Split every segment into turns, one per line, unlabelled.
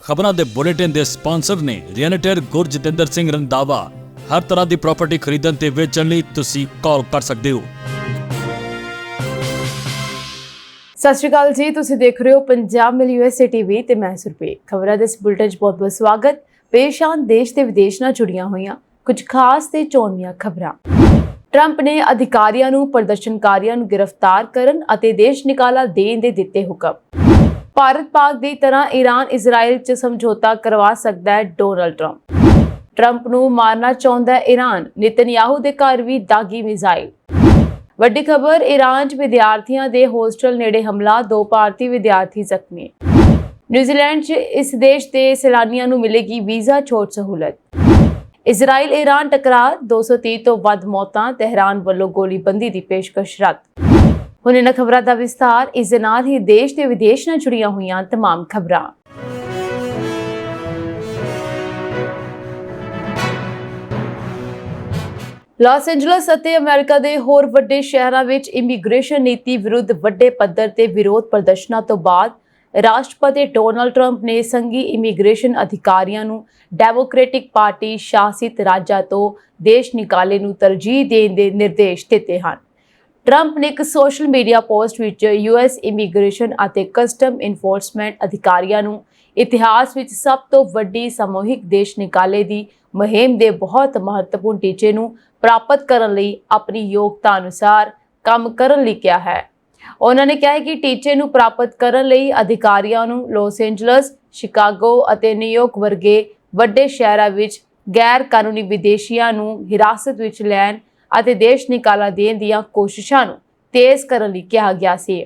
ਖਬਰਾਂ ਦੇ ਬੁਲੇਟਿਨ ਦੇ ਸਪਾਂਸਰ ਨੇ ਰੀਅਲਟਰ ਗੁਰਜਿੰਦਰ ਸਿੰਘ ਰੰਧਾਵਾ। ਹਰ ਤਰ੍ਹਾਂ ਦੀ ਪ੍ਰਾਪਰਟੀ ਖਰੀਦਣ ਤੇ ਵੇਚਣ ਲਈ ਤੁਸੀਂ ਕਾਲ ਕਰ ਸਕਦੇ ਹੋ।
ਸਤਿ ਸ਼੍ਰੀ ਅਕਾਲ ਜੀ, ਤੁਸੀਂ ਦੇਖ ਰਹੇ ਹੋ ਪੰਜਾਬ ਮਿਲ USA TV ਤੇ ਮੈਂ ਸੁਰਪ੍ਰੀਤ। ਖਬਰਾਂ ਦੇ ਇਸ ਬੁਲੇਟਿਨ 'ਚ ਬਹੁਤ-ਬਹੁਤ ਸਵਾਗਤ। ਪੇਸ਼ਾਨ ਦੇਸ਼ ਤੇ ਵਿਦੇਸ਼ ਨਾਲ ਜੁੜੀਆਂ ਹੋਈਆਂ ਕੁਝ ਖਾਸ ਤੇ ਚੋਣਵੀਆਂ ਖਬਰਾਂ। ਟਰੰਪ ਨੇ ਅਧਿਕਾਰੀਆਂ ਨੂੰ ਪ੍ਰਦਰਸ਼ਨਕਾਰੀਆਂ ਨੂੰ ਗ੍ਰਿਫਤਾਰ ਕਰਨ ਅਤੇ ਦੇਸ਼ ਨਿਕਾਲਾ ਦੇਣ ਦੇ ਦਿੱਤੇ ਹੁਕਮ। ਭਾਰਤ ਪਾਕ ਦੀ ਤਰ੍ਹਾਂ ਈਰਾਨ ਇਜ਼ਰਾਈਲ 'ਚ ਸਮਝੌਤਾ ਕਰਵਾ ਸਕਦਾ ਹੈ ਡੋਨਾਲਡ ਟਰੰਪ। ਟਰੰਪ ਨੂੰ ਮਾਰਨਾ ਚਾਹੁੰਦਾ ਹੈ ਈਰਾਨ, ਨੇਤਨਯਾਹੂ ਦੇ ਘਰ ਵੀ ਦਾਗੀ ਮਿਜ਼ਾਈਲ। ਵੱਡੀ ਖਬਰ, ਈਰਾਨ 'ਚ ਵਿਦਿਆਰਥੀਆਂ ਦੇ ਹੋਸਟਲ ਨੇੜੇ ਹਮਲਾ, 2 ਭਾਰਤੀ ਵਿਦਿਆਰਥੀ ਜ਼ਖਮੀ। ਨਿਊਜ਼ੀਲੈਂਡ 'ਚ ਇਸ ਦੇਸ਼ ਦੇ ਸੈਲਾਨੀਆਂ ਨੂੰ ਮਿਲੇਗੀ ਵੀਜ਼ਾ ਛੋਟ ਸਹੂਲਤ। ਇਜ਼ਰਾਈਲ ਈਰਾਨ ਟਕਰਾਅ, 230 ਤੋਂ ਵੱਧ ਮੌਤਾਂ, ਤਹਿਰਾਨ ਵੱਲੋਂ ਗੋਲੀਬੰਦੀ ਦੀ ਪੇਸ਼ਕਸ਼ ਰੱਦ। ਹੁਣ ਇਹਨਾਂ ਖਬਰਾਂ ਦਾ ਵਿਸਥਾਰ। ਇਸ ਦੇ ਨਾਲ ਹੀ ਦੇਸ਼ ਤੇ ਵਿਦੇਸ਼ ਨਾਲ ਜੁੜੀਆਂ ਹੋਈਆਂ तमाम ਖਬਰਾਂ। ਲਾਸ ਐਂਜਲਸ ਅਤੇ ਅਮਰੀਕਾ ਦੇ ਹੋਰ ਵੱਡੇ ਸ਼ਹਿਰਾਂ ਵਿੱਚ ਇਮੀਗ੍ਰੇਸ਼ਨ ਨੀਤੀ ਵਿਰੁੱਧ ਵੱਡੇ ਪੱਧਰ ਤੇ ਵਿਰੋਧ ਪ੍ਰਦਰਸ਼ਨਾਂ ਤੋਂ ਬਾਅਦ ਰਾਸ਼ਟਰਪਤੀ ਡੋਨਾਲਡ ਟਰੰਪ ਨੇ ਸੰਘੀ ਇਮੀਗ੍ਰੇਸ਼ਨ ਅਧਿਕਾਰੀਆਂ ਨੂੰ ਡੈਮੋਕ੍ਰੈਟਿਕ ਪਾਰਟੀ ਸ਼ਾਸਿਤ ਰਾਜਾਂ ਤੋਂ ਦੇਸ਼ ਨਿਕਾਲੇ ਨੂੰ ਤਰਜੀਹ ਦੇਣ ਦੇ ਨਿਰਦੇਸ਼ ਦਿੱਤੇ ਹਨ। ਟਰੰਪ ਨੇ ਇੱਕ ਸੋਸ਼ਲ ਮੀਡੀਆ ਪੋਸਟ ਵਿੱਚ US ਇਮੀਗ੍ਰੇਸ਼ਨ ਅਤੇ ਕਸਟਮ ਇਨਫੋਰਸਮੈਂਟ ਅਧਿਕਾਰੀਆਂ ਨੂੰ ਇਤਿਹਾਸ ਵਿੱਚ ਸਭ ਤੋਂ ਵੱਡੀ ਸਮੂਹਿਕ ਦੇਸ਼ ਨਿਕਾਲੇ ਦੀ ਮੁਹਿੰਮ ਦੇ ਬਹੁਤ ਮਹੱਤਵਪੂਰਨ ਟੀਚੇ ਨੂੰ ਪ੍ਰਾਪਤ ਕਰਨ ਲਈ ਆਪਣੀ ਯੋਗਤਾ ਅਨੁਸਾਰ ਕੰਮ ਕਰਨ ਲਈ ਕਿਹਾ ਹੈ। ਉਹਨਾਂ ਨੇ ਕਿਹਾ ਹੈ ਕਿ ਟੀਚੇ ਨੂੰ ਪ੍ਰਾਪਤ ਕਰਨ ਲਈ ਅਧਿਕਾਰੀਆਂ ਨੂੰ ਲਾਸ ਐਂਜਲਸ, ਸ਼ਿਕਾਗੋ ਅਤੇ ਨਿਊਯਾਰਕ ਵਰਗੇ ਵੱਡੇ ਸ਼ਹਿਰਾਂ ਵਿੱਚ ਗੈਰ ਕਾਨੂੰਨੀ ਵਿਦੇਸ਼ੀਆਂ ਨੂੰ ਹਿਰਾਸਤ ਵਿੱਚ ਲੈਣ ਅਤੇ ਦੇਸ਼ ਨਿਕਾਲਾ ਦੇਣ ਦੀਆਂ ਕੋਸ਼ਿਸ਼ਾਂ ਨੂੰ ਤੇਜ਼ ਕਰਨ ਲਈ ਕਿਹਾ ਗਿਆ ਸੀ।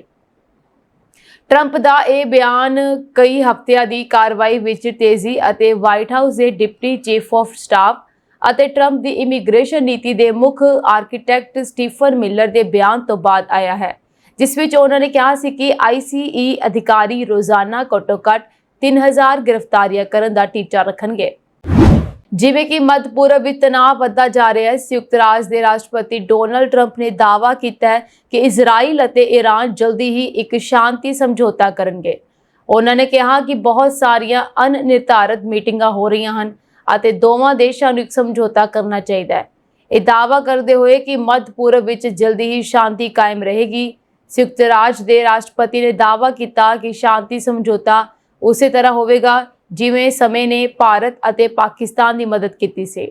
ਟਰੰਪ ਦਾ ਇਹ ਬਿਆਨ ਕਈ ਹਫ਼ਤਿਆਂ ਦੀ ਕਾਰਵਾਈ ਵਿੱਚ ਤੇਜ਼ੀ ਅਤੇ ਵਾਈਟ ਹਾਊਸ ਦੇ ਡਿਪਟੀ ਚੀਫ ਆਫ ਸਟਾਫ ਅਤੇ ਟਰੰਪ ਦੀ ਇਮੀਗ੍ਰੇਸ਼ਨ ਨੀਤੀ ਦੇ ਮੁੱਖ ਆਰਕੀਟੈਕਟ ਸਟੀਫਨ ਮਿਲਰ ਦੇ ਬਿਆਨ ਤੋਂ ਬਾਅਦ ਆਇਆ ਹੈ, ਜਿਸ ਵਿੱਚ ਉਹਨਾਂ ਨੇ ਕਿਹਾ ਸੀ ਕਿ ICE ਅਧਿਕਾਰੀ ਰੋਜ਼ਾਨਾ ਘੱਟੋ-ਘੱਟ 3000 ਗ੍ਰਿਫਤਾਰੀਆਂ ਕਰਨ ਦਾ ਟੀਚਾ ਰੱਖਣਗੇ। ਜਿਵੇਂ ਕਿ ਮੱਧ ਪੂਰਬ ਵਿੱਚ ਤਣਾਅ ਵੱਧਦਾ ਜਾ ਰਿਹਾ ਹੈ, ਸੰਯੁਕਤ ਰਾਜ ਦੇ ਰਾਸ਼ਟਰਪਤੀ ਡੋਨਾਲਡ ਟਰੰਪ ਨੇ ਦਾਅਵਾ ਕੀਤਾ ਹੈ ਕਿ ਇਜ਼ਰਾਈਲ ਅਤੇ ਈਰਾਨ ਜਲਦੀ ਹੀ ਇੱਕ ਸ਼ਾਂਤੀ ਸਮਝੌਤਾ ਕਰਨਗੇ। ਉਹਨਾਂ ਨੇ ਕਿਹਾ ਕਿ ਬਹੁਤ ਸਾਰੀਆਂ ਅਨਿਰਧਾਰਤ ਮੀਟਿੰਗਾਂ ਹੋ ਰਹੀਆਂ ਹਨ ਅਤੇ ਦੋਵਾਂ ਦੇਸ਼ਾਂ ਨੂੰ ਇੱਕ ਸਮਝੌਤਾ ਕਰਨਾ ਚਾਹੀਦਾ ਹੈ। ਇਹ ਦਾਅਵਾ ਕਰਦੇ ਹੋਏ ਕਿ ਮੱਧ ਪੂਰਬ ਵਿੱਚ ਜਲਦੀ ਹੀ ਸ਼ਾਂਤੀ ਕਾਇਮ ਰਹੇਗੀ, ਸੰਯੁਕਤ ਰਾਜ ਦੇ ਰਾਸ਼ਟਰਪਤੀ ਨੇ ਦਾਅਵਾ ਕੀਤਾ ਕਿ ਸ਼ਾਂਤੀ ਸਮਝੌਤਾ ਉਸੇ ਤਰ੍ਹਾਂ ਹੋਵੇਗਾ ਜਿਵੇਂ ਸਮੇਂ ਨੇ ਭਾਰਤ ਅਤੇ ਪਾਕਿਸਤਾਨ ਦੀ ਮਦਦ ਕੀਤੀ ਸੀ।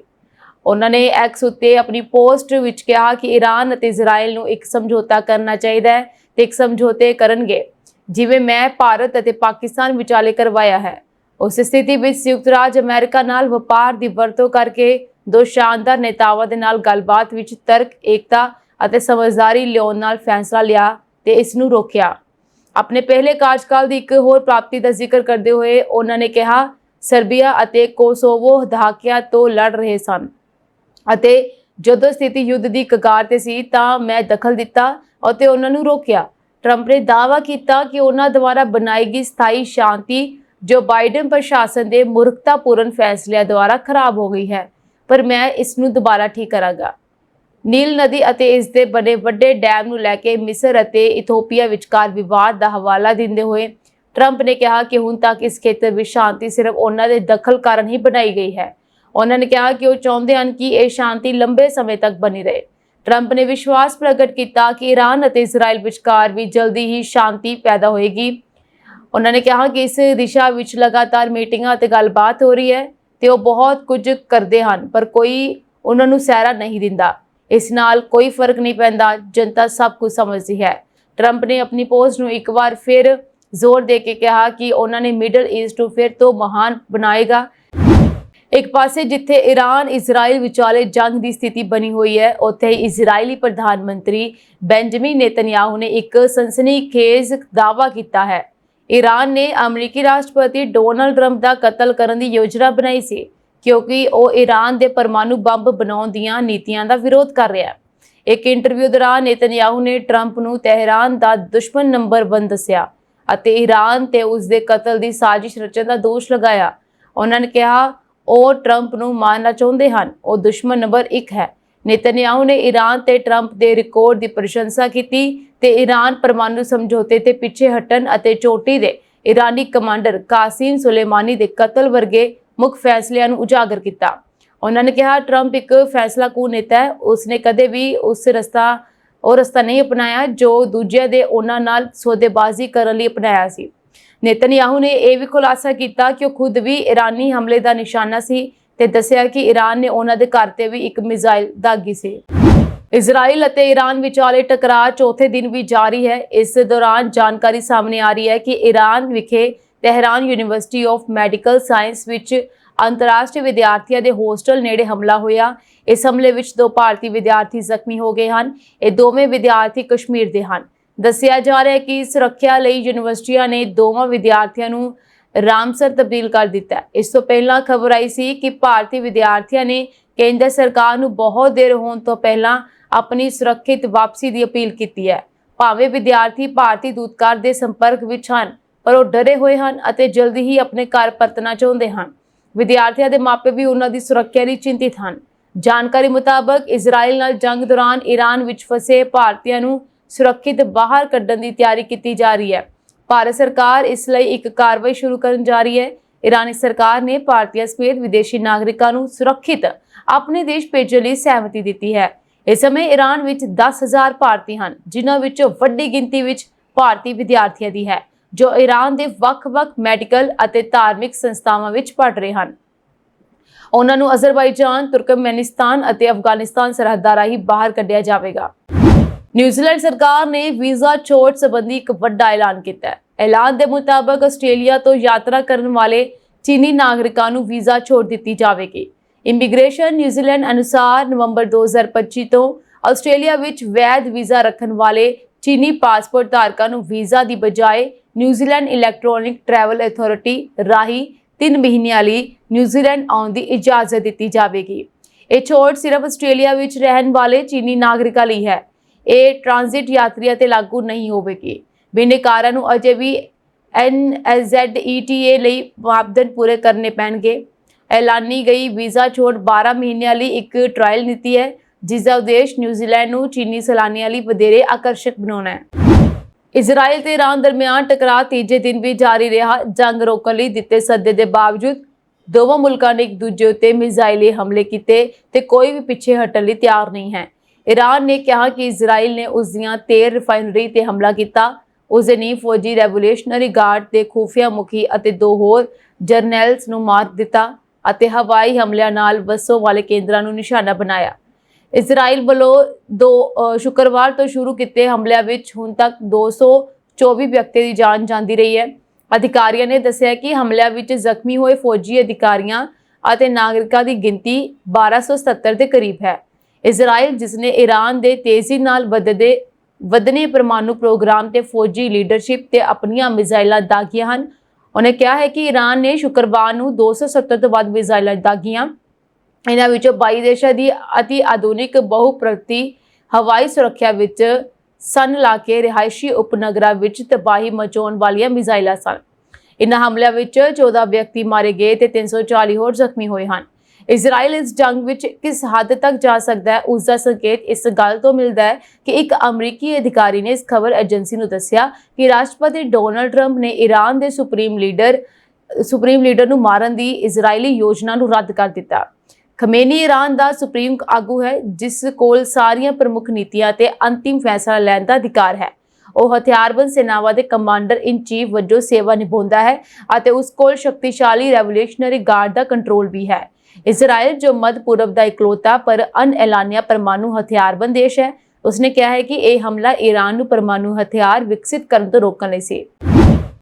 ਉਹਨਾਂ ਨੇ ਐਕਸ ਉੱਤੇ ਆਪਣੀ ਪੋਸਟ ਵਿੱਚ ਕਿਹਾ ਕਿ ਈਰਾਨ ਅਤੇ ਇਜ਼ਰਾਈਲ ਨੂੰ ਇੱਕ ਸਮਝੌਤਾ ਕਰਨਾ ਚਾਹੀਦਾ ਹੈ ਤੇ ਇੱਕ ਸਮਝੌਤੇ ਕਰਨਗੇ ਜਿਵੇਂ ਮੈਂ ਭਾਰਤ ਅਤੇ ਪਾਕਿਸਤਾਨ ਵਿਚਾਲੇ ਕਰਵਾਇਆ ਹੈ। ਉਸ ਸਥਿਤੀ ਵਿੱਚ ਸੰਯੁਕਤ ਰਾਜ ਅਮਰੀਕਾ ਨਾਲ ਵਪਾਰ ਦੀ ਵਰਤੋਂ ਕਰਕੇ 2 ਸ਼ਾਨਦਾਰ ਨੇਤਾਵਾਂ ਦੇ ਨਾਲ ਗੱਲਬਾਤ ਵਿੱਚ ਤਰਕ, ਏਕਤਾ ਅਤੇ ਸਮਝਦਾਰੀ ਲਿਆਉਣ ਨਾਲ ਫੈਸਲਾ ਲਿਆ ਤੇ ਇਸ ਨੂੰ ਰੋਕਿਆ। ਆਪਣੇ ਪਹਿਲੇ ਕਾਰਜਕਾਲ ਦੀ ਇੱਕ ਹੋਰ ਪ੍ਰਾਪਤੀ ਦਾ ਜ਼ਿਕਰ ਕਰਦੇ ਹੋਏ ਉਹਨਾਂ ਨੇ ਕਿਹਾ, ਸਰਬੀਆ ਅਤੇ ਕੋਸੋਵੋ ਦਹਾਕਿਆਂ ਤੋਂ ਲੜ ਰਹੇ ਸਨ ਅਤੇ ਜਦੋਂ ਸਥਿਤੀ ਯੁੱਧ ਦੀ ਕਗਾਰ ਤੇ ਸੀ ਤਾਂ ਮੈਂ ਦਖਲ ਦਿੱਤਾ ਅਤੇ ਉਹਨਾਂ ਨੂੰ ਰੋਕਿਆ। ਟਰੰਪ ਨੇ ਦਾਅਵਾ ਕੀਤਾ ਕਿ ਉਹਨਾਂ ਦੁਆਰਾ ਬਣਾਈ ਗਈ ਸਥਾਈ ਸ਼ਾਂਤੀ ਜੋ ਬਾਈਡਨ ਪ੍ਰਸ਼ਾਸਨ ਦੇ ਮੂਰਖਤਾਪੂਰਨ ਫੈਸਲਿਆਂ ਦੁਆਰਾ ਖਰਾਬ ਹੋ ਗਈ ਹੈ, ਪਰ ਮੈਂ ਇਸ ਨੂੰ ਦੁਬਾਰਾ ਠੀਕ ਕਰਾਂਗਾ। ਨੀਲ ਨਦੀ ਅਤੇ ਇਸ ਦੇ ਬਣੇ ਵੱਡੇ ਡੈਮ ਨੂੰ ਲੈ ਕੇ ਮਿਸਰ ਅਤੇ ਇਥੋਪੀਆ ਵਿਚਕਾਰ ਵਿਵਾਦ ਦਾ ਹਵਾਲਾ ਦਿੰਦੇ ਹੋਏ ਟਰੰਪ ਨੇ ਕਿਹਾ ਕਿ ਹੁਣ ਤੱਕ ਇਸ ਖੇਤਰ ਵਿੱਚ ਸ਼ਾਂਤੀ ਸਿਰਫ ਉਹਨਾਂ ਦੇ ਦਖਲ ਕਾਰਨ ਹੀ ਬਣਾਈ ਗਈ ਹੈ। ਉਹਨਾਂ ਨੇ ਕਿਹਾ ਕਿ ਉਹ ਚਾਹੁੰਦੇ ਹਨ ਕਿ ਇਹ ਸ਼ਾਂਤੀ ਲੰਬੇ ਸਮੇਂ ਤੱਕ ਬਣੀ ਰਹੇ। ਟਰੰਪ ਨੇ ਵਿਸ਼ਵਾਸ ਪ੍ਰਗਟ ਕੀਤਾ ਕਿ ਈਰਾਨ ਅਤੇ ਇਜ਼ਰਾਈਲ ਵਿਚਕਾਰ ਵੀ ਜਲਦੀ ਹੀ ਸ਼ਾਂਤੀ ਪੈਦਾ ਹੋਏਗੀ। ਉਹਨਾਂ ਨੇ ਕਿਹਾ ਕਿ ਇਸ ਦਿਸ਼ਾ ਵਿੱਚ ਲਗਾਤਾਰ ਮੀਟਿੰਗਾਂ ਅਤੇ ਗੱਲਬਾਤ ਹੋ ਰਹੀ ਹੈ ਤੇ ਉਹ ਬਹੁਤ ਕੁਝ ਕਰਦੇ ਹਨ, ਪਰ ਕੋਈ ਉਹਨਾਂ ਨੂੰ ਸਹਾਰਾ ਨਹੀਂ ਦਿੰਦਾ। ਇਸ ਨਾਲ ਕੋਈ ਫਰਕ ਨਹੀਂ ਪੈਂਦਾ, ਜਨਤਾ ਸਭ ਕੁਝ ਸਮਝਦੀ ਹੈ। ਟਰੰਪ ਨੇ ਆਪਣੀ ਪੋਸਟ ਨੂੰ ਇੱਕ ਵਾਰ ਫਿਰ ਜ਼ੋਰ ਦੇ ਕੇ ਕਿਹਾ ਕਿ ਉਹਨਾਂ ਨੇ ਮਿਡਲ ਈਸਟ ਨੂੰ ਫਿਰ ਤੋਂ ਮਹਾਨ ਬਣਾਏਗਾ। ਇੱਕ ਪਾਸੇ ਜਿੱਥੇ ਈਰਾਨ ਇਜ਼ਰਾਈਲ ਵਿਚਾਲੇ ਜੰਗ ਦੀ ਸਥਿਤੀ ਬਣੀ ਹੋਈ ਹੈ, ਉੱਥੇ ਇਜ਼ਰਾਈਲੀ ਪ੍ਰਧਾਨ ਮੰਤਰੀ ਬੈਂਜਾਮਿਨ ਨੇਤਨਯਾਹੂ ਨੇ ਇੱਕ ਸਨਸਨੀਖੇਜ਼ ਦਾਅਵਾ ਕੀਤਾ ਹੈ। ਈਰਾਨ ਨੇ ਅਮਰੀਕੀ ਰਾਸ਼ਟਰਪਤੀ ਡੋਨਾਲਡ ਟਰੰਪ ਦਾ ਕਤਲ ਕਰਨ ਦੀ ਯੋਜਨਾ ਬਣਾਈ ਸੀ ਕਿਉਂਕਿ ਉਹ ਈਰਾਨ ਦੇ ਪਰਮਾਣੂ ਬੰਬ ਬਣਾਉਣ ਦੀਆਂ ਨੀਤੀਆਂ ਦਾ ਵਿਰੋਧ ਕਰ ਰਿਹਾ ਹੈ। ਇੱਕ ਇੰਟਰਵਿਊ ਦੌਰਾਨ ਨੇਤਨਯਾਹੂ ਨੇ ਟਰੰਪ ਨੂੰ ਤਹਿਰਾਨ ਦਾ ਦੁਸ਼ਮਣ ਨੰਬਰ 1 ਦੱਸਿਆ ਅਤੇ ਈਰਾਨ ਤੇ ਉਸ ਦੇ ਕਤਲ ਦੀ ਸਾਜ਼ਿਸ਼ ਰਚਣ ਦਾ ਦੋਸ਼ ਲਗਾਇਆ। ਉਹਨਾਂ ਨੇ ਕਿਹਾ ਉਹ ਟਰੰਪ ਨੂੰ ਮਾਰਨਾ ਚਾਹੁੰਦੇ ਹਨ, ਉਹ ਦੁਸ਼ਮਣ ਨੰਬਰ 1 ਹੈ। ਨੇਤਨਯਾਹੂ ਨੇ ਈਰਾਨ ਤੇ ਟਰੰਪ ਦੇ ਰਿਕਾਰਡ ਦੀ ਪ੍ਰਸ਼ੰਸਾ ਕੀਤੀ ਤੇ ਈਰਾਨ ਪਰਮਾਣੂ ਸਮਝੌਤੇ ਤੇ ਪਿੱਛੇ ਹਟਣ ਅਤੇ ਚੋਟੀ ਦੇ ईरानी कमांडर कासिम सुलेमानी के कतल वर्गे मुख फैसलिਆਂ ਨੂੰ ਉਜਾਗਰ ਕੀਤਾ। ਉਹਨਾਂ ਨੇ ਕਿਹਾ ट्रंप एक फैसलाकुन नेता है, उसने कदे भी ਉਹ ਰਸਤਾ नहीं अपनाया जो ਦੂਜਿਆਂ ਦੇ ਉਹਨਾਂ ਨਾਲ ਸੌਦੇਬਾਜ਼ੀ ਕਰਨ ਲਈ ਅਪਣਾਇਆ ਸੀ। नेतन्याहू ने यह भी खुलासा किया कि वह खुद भी ईरानी हमले का निशाना सी ते दस्सिया कि ईरान ने उन्हां दे घर ते भी एक मिसाइल दागी सी। इजराइल और ईरान विचाले टकराव चौथे दिन भी जारी है। इस दौरान जानकारी सामने आ रही है कि Iran Vikhe Tehran university of medical science which अंतरराष्ट्रीय विद्यार्थियों के होस्टल नेड़े हमला होया। इस हमले विच 2 भारतीय विद्यार्थी जख्मी हो गए हैं। ये दोवें विद्यार्थी कश्मीर के हैं। दस्सिया जा रहा है कि सुरक्षा लई यूनिवर्सिटियां ने दोवां विद्यार्थियों नूं रामसर तब्दील कर दिता है। इस तो पहला खबर आई सी कि भारतीय विद्यार्थियों ने केंद्र सरकार नूं बहुत देर होने तो पहला अपनी सुरक्षित वापसी की अपील की है। भावें विद्यार्थी भारतीय दूतघर के संपर्क विच हन, पर वो डरे हुए हैं और जल्दी ही अपने घर परतना चाहते हैं। विद्यार्थियों के मापे भी उन्हां दी सुरक्षा लई चिंतित हैं। जानकारी मुताबक इजराइल नाल जंग दौरान ईरान विच फसे भारतीयों नूं सुरक्षित बाहर कड्ढण की तैयारी की जा रही है। भारत सरकार इस लई एक कार्रवाई शुरू करन जा रही है। ईरानी सरकार ने भारतीय समेत विदेशी नागरिकों को सुरक्षित अपने देश भेजने की सहमति दी है। इस समय ईरान विच 10,000 भारतीय हैं, जिन्हां विचों वड्डी गिनती विच भारतीय विद्यार्थियों की है जो ईरान के ਵੱਖ-ਵੱਖ मैडिकल और धार्मिक संस्थावां विच पढ़ रहे हैं। उन्हां नूं अजरबाईजान, तुर्कमेनिस्तान और अफगानिस्तान सरहदां राही बाहर कढ़िया जाएगा। न्यूजीलैंड सरकार ने वीज़ा छूट संबंधी एक बड़ा ऐलान किया है। ऐलान के मुताबिक आस्ट्रेलिया तो यात्रा करने वाले चीनी नागरिकों को वीज़ा छूट दी जाएगी। इमीग्रेशन न्यूजीलैंड अनुसार नवंबर 2025 तो आस्ट्रेलिया विच वैध वीज़ा रखने वाले चीनी पासपोर्ट धारकों को वीज़ा की बजाय न्यूजीलैंड इलैक्ट्रॉनिक ट्रैवल अथॉरिटी राही 3 महीनों लिए न्यूजीलैंड आने की इजाजत दी जाएगी। ये छूट सिर्फ आस्ट्रेलिया विच रहने वाले चीनी नागरिकों लिए है। ये ट्रांजिट यात्रियों ते लागू नहीं होगी। बिनेकारां नूं अजे भी NZETA लई मापदंड पूरे करने पैणगे। ऐलानी गई वीज़ा छूट 12 महीनों लिए एक ट्रायल नीति है, जिसका उद्देश्य न्यूजीलैंड नूं चीनी सैलानियों लिए वधेरे आकर्षक बनाना है। इजराइल ते ईरान दरमियान टकराव तीजे दिन भी जारी रहा। जंग रोकने लई दिते सद्दे दे बावजूद दोवां मुल्कां ने एक दूजे उत्ते मिसाइली हमले कीते ते कोई भी पिछे हटण लई तैयार नहीं है। ईरान ने कहा कि इजराइल ने उस दियां 13 रिफाइनरी ते हमला किया। उसदे नीं फौजी रेवोल्यूशनरी गार्ड के खुफिया मुखी और 2 होर जरनैल्स नूं मार दिता और हवाई हमलिਆਂ नाल वसों वाले केंद्रां नूं निशाना बनाया। इजराइल वालों शुक्रवार तो शुरू किए हमलों में हुण तक 224 व्यक्तियों की जान जाती रही है। अधिकारियों ने दस्सिया कि हमलों में जख्मी हुए फौजी अधिकारियों और नागरिकों की गिनती 1277 के करीब है। इजराइल जिसने ईरान के तेजी नाल वधने परमाणु प्रोग्राम ते फौजी लीडरशिप ते अपनियां मिसाइलां दागियां हैं। उन्हें कहा है कि ईरान ने शुक्रवार को 270 तो वध मिसाइलां दागियां। इन्हां विचों 22 देशों की अति आधुनिक बहुप्रति हवाई सुरक्षा विच सन ला के रिहायशी उपनगरां विच तबाही मचाउण वालियां मिसाइलां सन। इन्हां हमलिਆਂ विच 14 व्यक्ति मारे गए ते 340 होर जख्मी होए हैं। इजराइल इस जंग विच किस हद तक जा सकता है, उसका संकेत इस गल तो मिलता है कि एक अमरीकी अधिकारी ने इस खबर एजेंसी को दस्सिया कि राष्ट्रपति डोनाल्ड ट्रंप ने ईरान के सुप्रीम लीडर नूं मारन की इजरायली योजना नूं रद्द कर दिता। खमेनी ईरान का सुप्रीम आगू है, जिस कोल सारियां प्रमुख नीतियां ते अंतिम फैसला लैण का अधिकार है। वह हथियारबंद सेनावां के कमांडर इन चीफ वजों सेवा निभाउंदा है और उस कोल शक्तिशाली रेवोल्यूशनरी गार्ड का कंट्रोल भी है। इजराइल जो मध्य पूर्व का इकलौता पर अनएलानिया परमाणु हथियारबंद देश है, उसने कहा है कि यह हमला ईरान नूं परमाणु हथियार विकसित करने तो रोकने लई सी।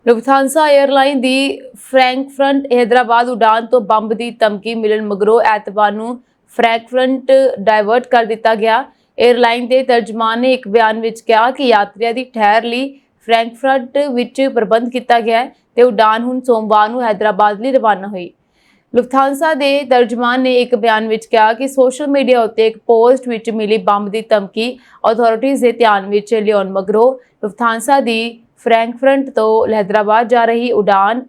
लुफ्थांसा एयरलाइन की फ्रैंकफर्ट हैदराबाद उड़ान तो बंब की धमकी मिलण मगरों ऐतवार नूं फ्रैंकफर्ट डायवर्ट कर दिता गया। एयरलाइन के तर्जमान ने एक बयान में कहा कि यात्रियों की ठहर लई फ्रैंकफर्ट विच प्रबंध किया गया है ते उड़ान हुण सोमवार नूं हैदराबाद लई रवाना हुई। लुफ्थांसा के तर्जमान ने एक बयान में कहा कि सोशल मीडिया उत्ते एक पोस्ट विच मिली बंब की धमकी अथॉरिटीज़ के ध्यान विच लियाउण मगरों लुफ्थांसा की फ्रैंकफर्ट तो हैदराबाद जा रही उड़ान